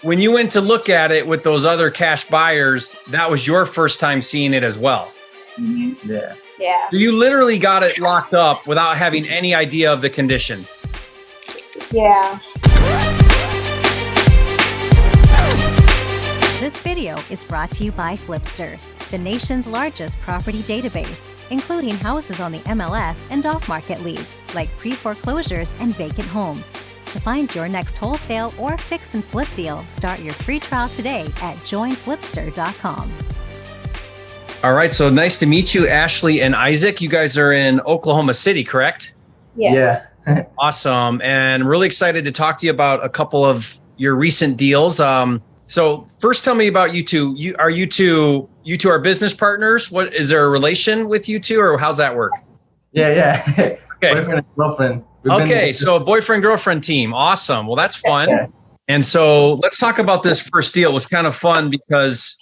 when you went to look at it with those other cash buyers, that was your first time seeing it as well. Mm-hmm. Yeah. Yeah. You literally got it locked up without having any idea of the condition. Yeah. This video is brought to you by Flipster, the nation's largest property database, including houses on the MLS and off-market leads, like pre-foreclosures and vacant homes. To find your next wholesale or fix and flip deal, start your free trial today at joinflipster.com. All right, so nice to meet you, Ashley and Isaac. You guys are in Oklahoma City, correct? Yes. Yeah. Awesome, and really excited to talk to you about a couple of your recent deals. So first, tell me about you two. You two are business partners? What is there a relation with you two, or how's that work? Yeah. Okay. Boyfriend and girlfriend. Okay, so a boyfriend-girlfriend team. Awesome. Well, that's fun. Yeah. And so let's talk about this first deal. It was kind of fun because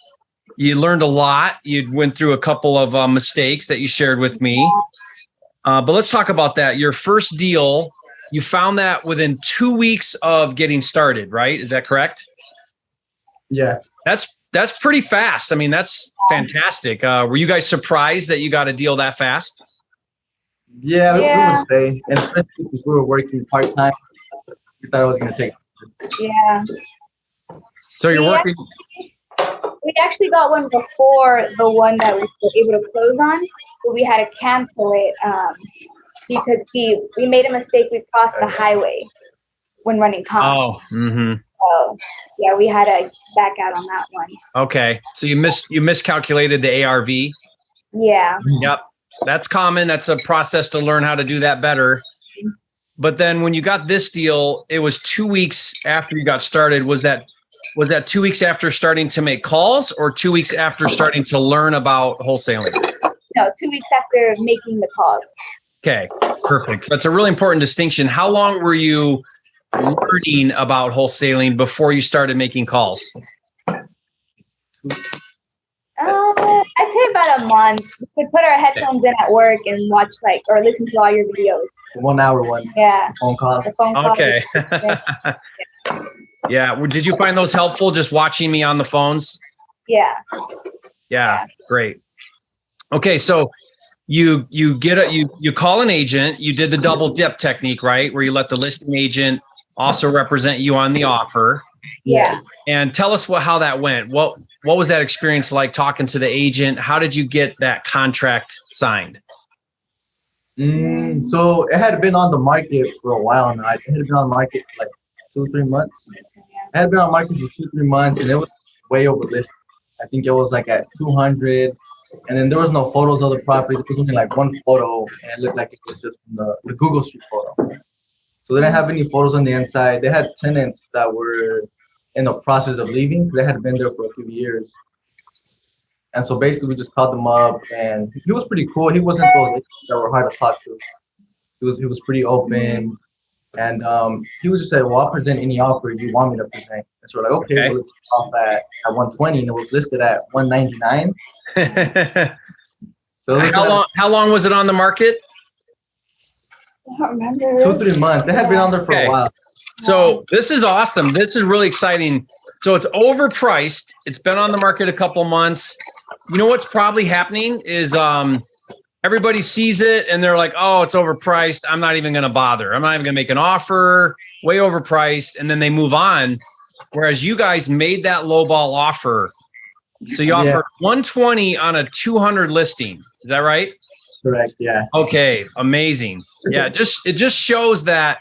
you learned a lot. You went through a couple of mistakes that you shared with me. But let's talk about that. Your first deal, you found that within 2 weeks of getting started, right? Is that correct? Yeah. That's pretty fast. I mean, that's fantastic. Were you guys surprised that you got a deal that fast? Yeah, we would say. And especially because we were working part-time, we thought it was going to take. Yeah. So you're working. We actually got one before the one that we were able to close on, but we had to cancel it because we made a mistake. We crossed the highway when running comps. Oh, mm-hmm. So yeah, we had to back out on that one. Okay. So you miscalculated the ARV. Yeah. Yep. That's common. That's a process to learn how to do that better. But then when you got this deal, it was 2 weeks after you got started. Was that 2 weeks after starting to make calls, or 2 weeks after starting to learn about wholesaling? No, 2 weeks after making the calls. Okay, perfect. So that's a really important distinction. How long were you learning about wholesaling before you started making calls? I'd say about a month. We could put our headphones in at work and watch or listen to all your videos. 1 hour one. Yeah. Phone call. The phone call. Okay. Yeah. Well, did you find those helpful, just watching me on the phones? Yeah. Yeah. Great. Okay. So you call an agent, you did the double dip technique, right? Where you let the listing agent also represent you on the offer. Yeah. And tell us how that went. What was that experience like talking to the agent? How did you get that contract signed? So it had been on the market for a while now. It had been on the market for like 2-3 months. It had been on the market for 2-3 months, and it was way over listed. I think it was like at 200, and then there was no photos of the property. There was only like one photo, and it looked like it was just from the Google Street photo. So they didn't have any photos on the inside. They had tenants that were in the process of leaving. They had been there for a few years. And so basically we just called them up, and he was pretty cool. He wasn't those agents that were hard to talk to. He was pretty open. And he was just saying, well, I'll present any offer you want me to present. And so we're like, okay. Well, let's off at 120, and it was listed at 199. So how long was it on the market? I don't remember. 2-3 months. They had been on there for a while. So this is awesome. This is really exciting. So it's overpriced. It's been on the market a couple months. You know what's probably happening is everybody sees it and they're like, oh, it's overpriced. I'm not even going to bother. I'm not even going to make an offer. Way overpriced. And then they move on. Whereas you guys made that lowball offer. So you offered 120 on a 200 listing. Is that right? Correct. Yeah. Okay. Amazing. Yeah. It just shows that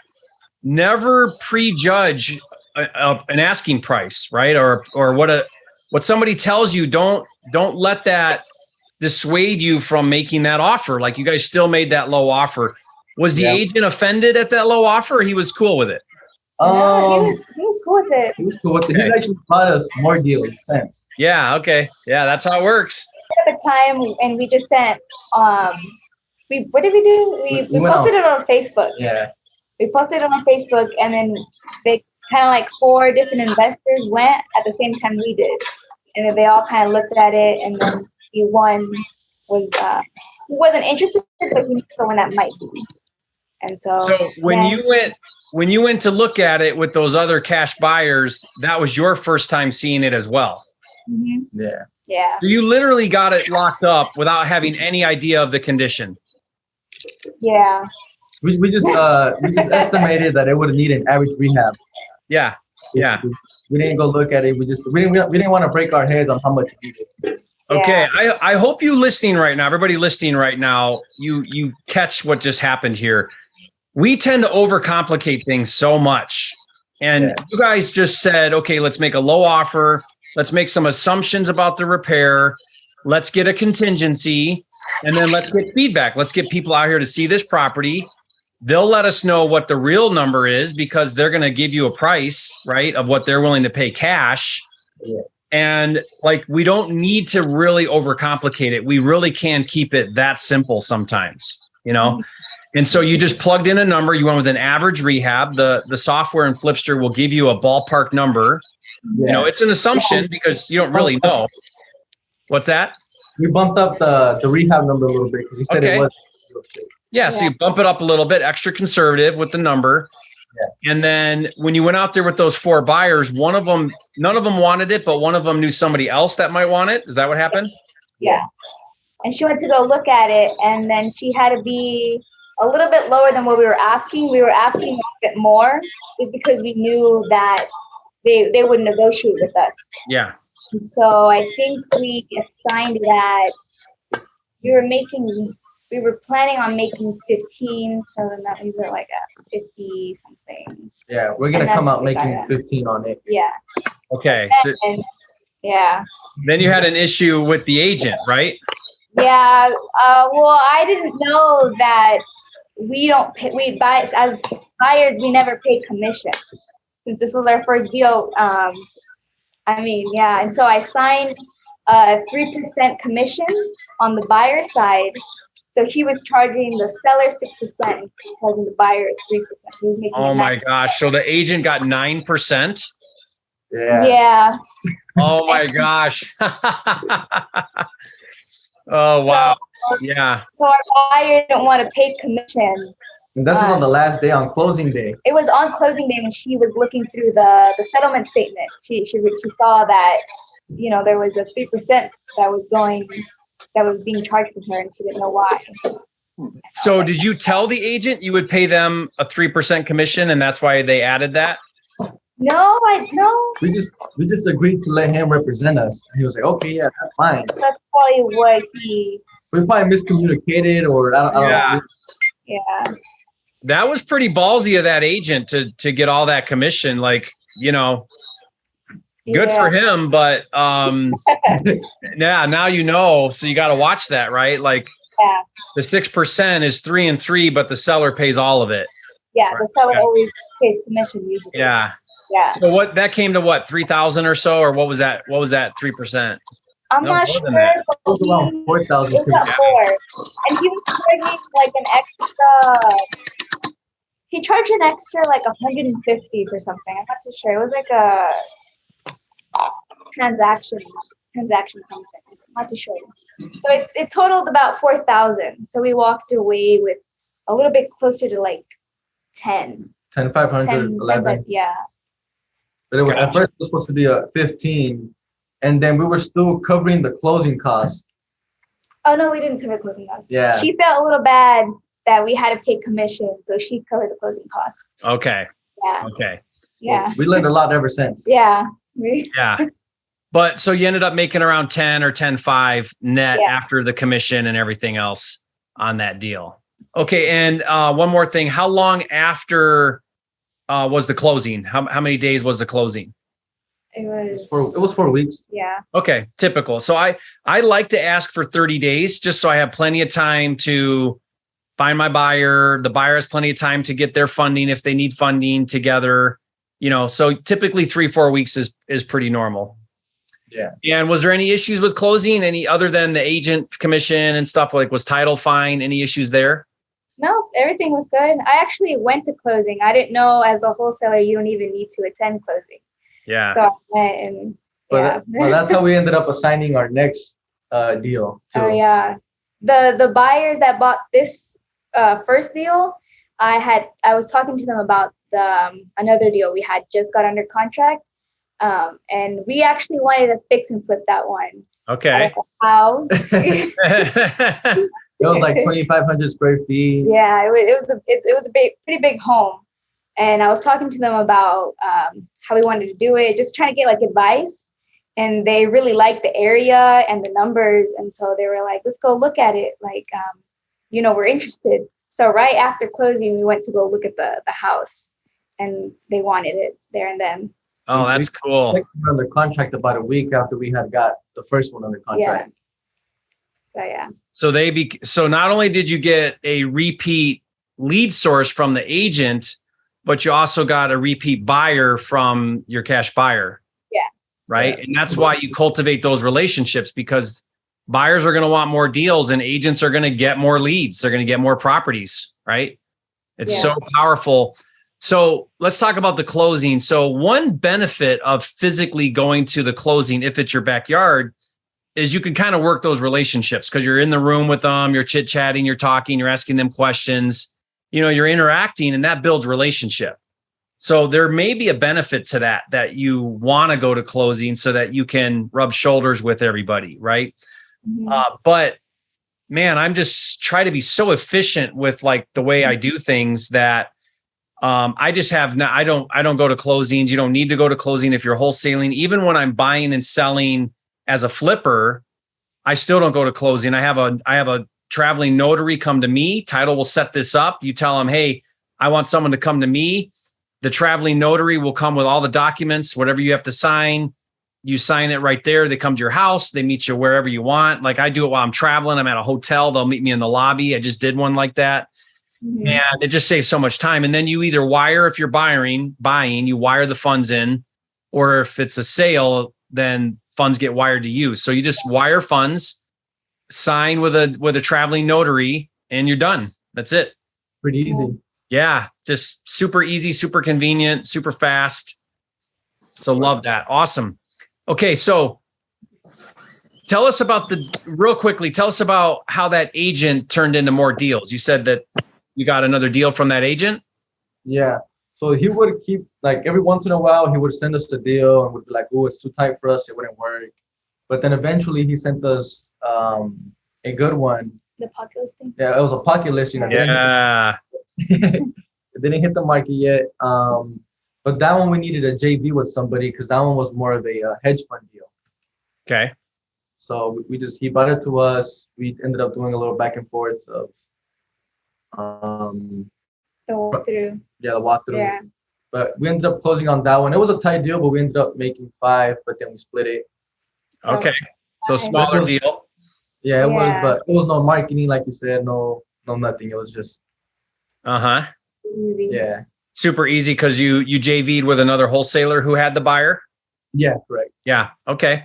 never prejudge an asking price, right? Or what somebody tells you. Don't let that dissuade you from making that offer. Like, you guys still made that low offer. Was the agent offended at that low offer, or he was cool with it? No, he was cool with it. He was cool with it. He's actually taught us more deals since. Yeah. Okay. Yeah. That's how it works. At the time, and we just sent, what did we do? We posted it on Facebook. Yeah. We posted it on Facebook, and then they kind of like 4 different investors went at the same time we did. And then they all kind of looked at it, and then one was, he wasn't interested, but he knew someone that might be. And so when you went to look at it with those other cash buyers, that was your first time seeing it as well. Mhm. Yeah. Yeah. You literally got it locked up without having any idea of the condition. Yeah. We just estimated that it would need an average rehab. Yeah. Yeah. We didn't go look at it. We didn't want to break our heads on how much it needed. Okay. I hope you listening right now, everybody listening right now, you catch what just happened here. We tend to overcomplicate things so much. And you guys just said, okay, let's make a low offer. Let's make some assumptions about the repair. Let's get a contingency, and then let's get feedback. Let's get people out here to see this property. They'll let us know what the real number is because they're going to give you a price, right, of what they're willing to pay cash. Yeah. And like, we don't need to really overcomplicate it. We really can keep it that simple sometimes, you know? And so you just plugged in a number. You went with an average rehab. The software in Flipster will give you a ballpark number. Yeah. You know, it's an assumption because you don't really know. What's that? We bumped up the rehab number a little bit because you said it was. Yeah, so you bump it up a little bit, extra conservative with the number. Yeah. And then when you went out there with those 4 buyers, none of them wanted it, but one of them knew somebody else that might want it. Is that what happened? Yeah. And she went to go look at it, and then she had to be a little bit lower than what we were asking. We were asking a bit more just because we knew that they would negotiate with us. Yeah. And so I think we assigned that we were planning on making 15, so then that means they're like a 50 something. Yeah, we're gonna come out making 15 on it. Yeah. Okay. So yeah. then you had an issue with the agent, right? Yeah. Well, I didn't know that we don't pay. We buy as buyers. We never pay commission since this was our first deal. And so I signed a 3% commission on the buyer side. So he was charging the seller 6% and charging the buyer 3%. He was making. Oh my gosh! So the agent got 9%. Yeah. Yeah. Oh my gosh! Oh wow! Yeah. So our buyer didn't want to pay commission. And this was on the last day, on closing day. It was on closing day when she was looking through the settlement statement. She saw that, you know, there was a 3% that was being charged with her, and she didn't know why. So did you tell the agent you would pay them a 3% commission, and that's why they added that? No. We just agreed to let him represent us. And he was like, okay, yeah, that's fine. That's probably what we probably miscommunicated, or I don't know. Yeah. That was pretty ballsy of that agent to get all that commission. Like, you know, good for him, but now you know, so you got to watch that, right? Like, the 6% is 3 and 3, but the seller pays all of it. Yeah, the seller always pays commission usually. Yeah. Yeah. So what that came to, what, 3,000 or so, or what was that? What was that 3%? I'm not sure. It was around 4,000. It was at 4, and he was charging like an extra. He charged an extra like 150 for something. I'm not too sure. It was like a transaction something. I'm not too sure. So it totaled about 4,000. So we walked away with a little bit closer to like 10,500, 11. Yeah. But at first it was supposed to be a 15, and then we were still covering the closing costs. Oh no, we didn't cover closing costs. Yeah. She felt a little bad that we had to pay commission, so she covered the closing costs. Okay. Yeah. Okay. Yeah. We learned a lot ever since. Yeah. Yeah. But so you ended up making around 10 or 10.5 net after the commission and everything else on that deal. Okay. And one more thing. How long after was the closing? How many days was the closing? It was 4 weeks. Yeah. Okay. Typical. So I like to ask for 30 days just so I have plenty of time to find my buyer. The buyer has plenty of time to get their funding if they need funding together, you know, so typically 3-4 weeks is pretty normal. Yeah. And was there any issues with closing, any other than the agent commission and stuff? Like, was title fine? Any issues there? No, everything was good. I actually went to closing. I didn't know as a wholesaler, you don't even need to attend closing. Yeah. So I went and But that's how we ended up assigning our next deal. Oh yeah. The buyers that bought this first deal, I was talking to them about the another deal we had just got under contract. And we actually wanted to fix and flip that one. Okay. How? It was like 2,500 square feet. Yeah, it was a pretty big home. And I was talking to them about how we wanted to do it, just trying to get like advice. And they really liked the area and the numbers. And so they were like, let's go look at it. Like, we're interested. So right after closing, we went to go look at the house, and they wanted it there and then. Oh, that's cool. We were under contract about a week after we had got the first one under contract. Yeah. So not only did you get a repeat lead source from the agent, but you also got a repeat buyer from your cash buyer. Yeah. Right. Yeah. And that's why you cultivate those relationships, because buyers are going to want more deals and agents are going to get more leads. They're going to get more properties. Right. It's so powerful. So let's talk about the closing. So one benefit of physically going to the closing, if it's your backyard, is you can kind of work those relationships because you're in the room with them, you're chit-chatting, you're talking, you're asking them questions, you're interacting, and that builds relationship. So there may be a benefit to that you want to go to closing so that you can rub shoulders with everybody, right? Mm-hmm. But man, I'm just trying to be so efficient with like the way I do things that I just have I don't go to closings. You don't need to go to closing if you're wholesaling. Even when I'm buying and selling as a flipper, I still don't go to closing. I have a traveling notary come to me. Title will set this up. You tell them, hey, I want someone to come to me. The traveling notary will come with all the documents, whatever you have to sign. You sign it right there. They come to your house. They meet you wherever you want. Like I do it while I'm traveling. I'm at a hotel. They'll meet me in the lobby. I just did one like that. Mm-hmm. And it just saves so much time. And then you either wire, if you're buying, you wire the funds in, or if it's a sale, then funds get wired to you. So you just wire funds, sign with a traveling notary, and you're done. That's it. Pretty easy. Yeah. Just super easy, super convenient, super fast. So love that. Awesome. Okay. So tell us about real quickly, tell us about how that agent turned into more deals. You said that you got another deal from that agent? Yeah. So he would keep, like, every once in a while, he would send us the deal and would be like, oh, it's too tight for us. It wouldn't work. But then eventually he sent us a good one. The pocket listing? Yeah, it was a pocket listing. Yeah. It didn't hit the market yet. But that one we needed a JV with somebody because that one was more of a hedge fund deal. Okay. So he bought it to us. We ended up doing a little back and forth of the walkthrough. Yeah, the walkthrough. Yeah. But we ended up closing on that one. It was a tight deal, but we ended up making 5, but then we split it. Okay. So smaller deal. Yeah, it was, but it was no marketing, like you said, no nothing. It was just easy. Yeah. Super easy because you JV'd with another wholesaler who had the buyer. Yeah, correct. Yeah. Okay.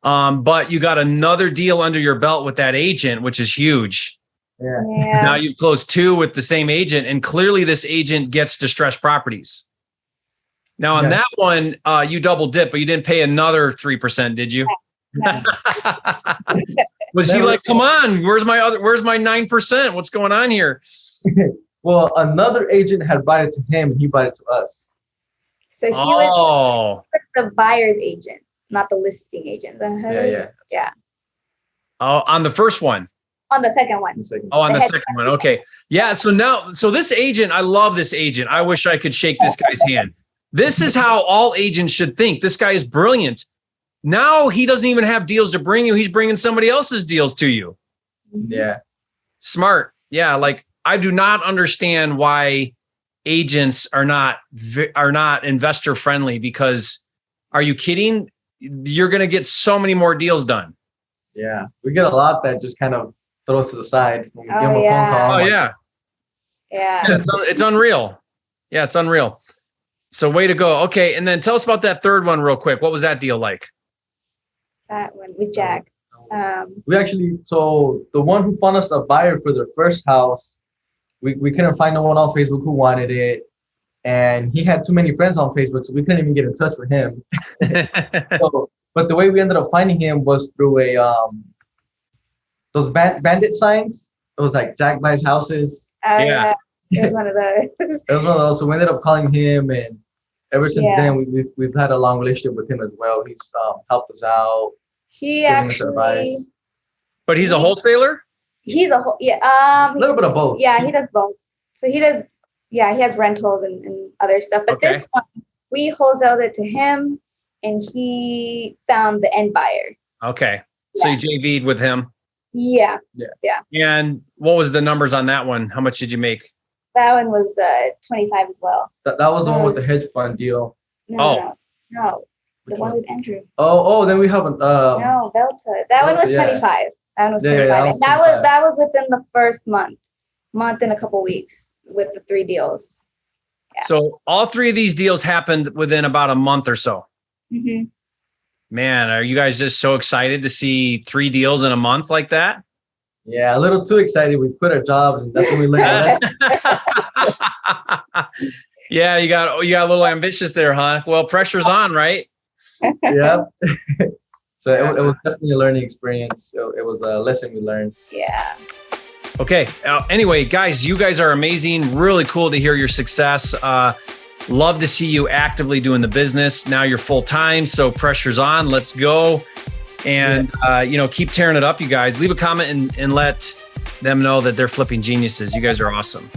But you got another deal under your belt with that agent, which is huge. Yeah. Now you've closed 2 with the same agent, and clearly this agent gets distressed properties. Now on that one, you double dip, but you didn't pay another 3%, did you? No. Was he like, come on, where's my 9%? What's going on here? Well, another agent had bought it to him, and he bought it to us. So he was the buyer's agent, not the listing agent. Yeah. Oh, on the first one. On the second one. On the second one. Okay. Yeah. So this agent, I love this agent. I wish I could shake this guy's hand. This is how all agents should think. This guy is brilliant. Now he doesn't even have deals to bring you. He's bringing somebody else's deals to you. Yeah. Smart. Yeah. Like I do not understand why agents are not investor friendly, because are you kidding? You're going to get so many more deals done. Yeah. We get a lot that just kind of throws to the side when we give them a phone call. Oh yeah. Yeah. It's unreal. Yeah, it's unreal. So way to go. Okay. And then tell us about that third one real quick. What was that deal like? That one with Jack. We actually, so the one who found us a buyer for their first house, we couldn't find no one on Facebook who wanted it. And he had too many friends on Facebook, so we couldn't even get in touch with him. But the way we ended up finding him was through those bandit signs. It was like Jack buys houses. Yeah. It was one of those. It was one of those. So we ended up calling him, and ever since Yeah. then, we've had a long relationship with him as well. He's helped us out. He Giving us actually, advice. But he's a wholesaler? he's a whole, A little bit of both. yeah, he does both. So he does, yeah, he has rentals and other stuff. But Okay. this one, we wholesaled it to him, and he found the end buyer. Okay. So you JV'd with him. Yeah, And what was the numbers on that one? How much did you make? that one was 25 as well. That was the one with the hedge fund deal. No, no, the Which one one? with Andrew. Oh, then we have an No, Delta. That one was Delta, yeah. 25. That one was Yeah, 25. yeah, And that was within the first month and a couple weeks with the 3 deals. Yeah. So all 3 of these deals happened within about a month or so. Mm-hmm. Man, are you guys just so excited to see 3 deals in a month like that? Yeah, a little too excited. We quit our jobs, and that's when we learned. Yeah, you got a little ambitious there, huh? Well, pressure's on, right? Yeah. So it was definitely a learning experience. It was a lesson we learned. Yeah. Okay. Anyway, guys, you guys are amazing. Really cool to hear your success. Love to see you actively doing the business. Now you're full time, so pressure's on. Let's go. And, keep tearing it up, you guys. Leave a comment and let them know that they're flipping geniuses. You guys are awesome.